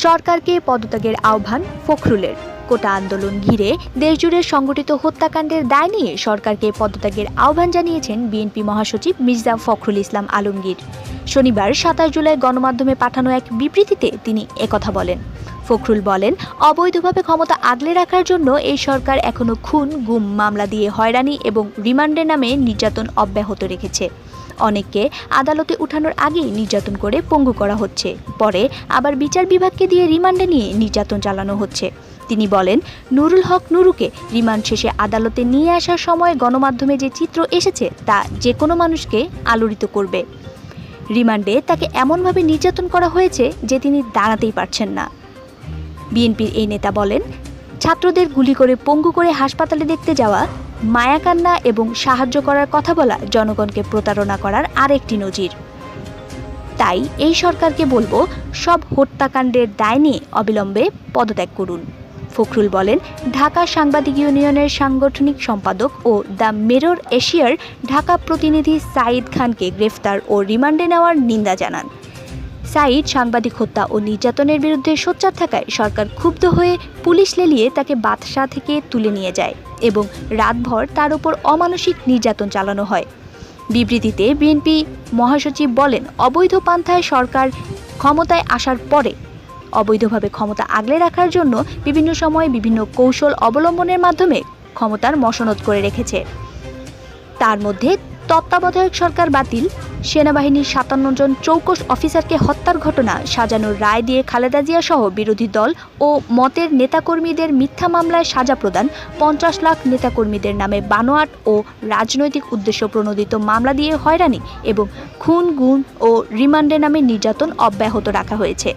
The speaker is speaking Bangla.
সরকারকে পদত্যাগের আহ্বান ফখরুলের। কোটা আন্দোলন ঘিরে দেশজুড়ে সংগঠিত হত্যাকাণ্ডের দায় নিয়ে সরকারকে পদত্যাগের আহ্বান জানিয়েছেন বিএনপি মহাসচিব মির্জা ফখরুল ইসলাম আলমগীর। শনিবার ২৭ জুলাই গণমাধ্যমে পাঠানো এক বিবৃতিতে তিনি একথা বলেন। ফখরুল বলেন, অবৈধভাবে ক্ষমতা আগলে রাখার জন্য এই সরকার এখনো খুন, গুম মামলা দিয়ে হয়রানি এবং রিমান্ডের নামে নির্যাতন অব্যাহত রেখেছে। অনেককে আদালতে উঠানোর আগেই নির্যাতন করে পঙ্গু করা হচ্ছে, পরে আবার বিচার বিভাগকে দিয়ে রিমান্ডে নিয়ে নির্যাতন চালানো হচ্ছে। তিনি বলেন, নুরুল হক নুরুকে রিমান্ড শেষে আদালতে নিয়ে আসার সময় গণমাধ্যমে যে চিত্র এসেছে তা যে কোনো মানুষকে আলোড়িত করবে। রিমান্ডে তাকে এমনভাবে নির্যাতন করা হয়েছে যে তিনি দাঁড়াতেই পারছেন না। বিএনপির এই নেতা বলেন, ছাত্রদের গুলি করে পঙ্গু করে হাসপাতালে দেখতে যাওয়া, মায়াকান্না এবং সাহায্য করার কথা বলা জনগণকে প্রতারণা করার আরেকটি নজির। তাই এই সরকারকে বলবো, সব হত্যাকাণ্ডের দায় নিয়ে অবিলম্বে পদত্যাগ করুন। ফখরুল বলেন, ঢাকা সাংবাদিক ইউনিয়নের সাংগঠনিক সম্পাদক ও দ্য মিরর এশিয়ার ঢাকা প্রতিনিধি সাঈদ খানকে গ্রেফতার ও রিমান্ডে নেওয়ার নিন্দা জানান। সাঈদ সাংবাদিক হত্যা ও নির্যাতনের বিরুদ্ধে সোচ্চার থাকায় সরকার ক্ষুব্ধ হয়ে পুলিশ লেলিয়ে তাকে বাদশা থেকে তুলে নিয়ে যায় এবং রাতভর তার উপর অমানসিক নির্যাতন চালানো হয়। বিবৃতিতে বিএনপি মহাসচিব বলেন, অবৈধ পান্থায় সরকার ক্ষমতায় আসার পরে অবৈধভাবে ক্ষমতা আগলে রাখার জন্য বিভিন্ন সময় বিভিন্ন কৌশল অবলম্বনের মাধ্যমে ক্ষমতার মসনদ করে রেখেছে। তার মধ্যে তত্ত্বাবধায়ক সরকার বাতিল, সেনাবাহিনীর ৫৭ জন চৌকস অফিসারকে হত্যার ঘটনা সাজানোর রায় দিয়ে খালেদা জিয়া সহ বিরোধী দল ও মতের নেতাকর্মীদের মিথ্যা মামলায় সাজা প্রদান, ৫০ লাখ নেতাকর্মীদের নামে বানোয়াট ও রাজনৈতিক উদ্দেশ্য প্রণোদিত মামলা দিয়ে হয়রানি এবং খুন, গুম ও রিমান্ডের নামে নির্যাতন অব্যাহত রাখা হয়েছে।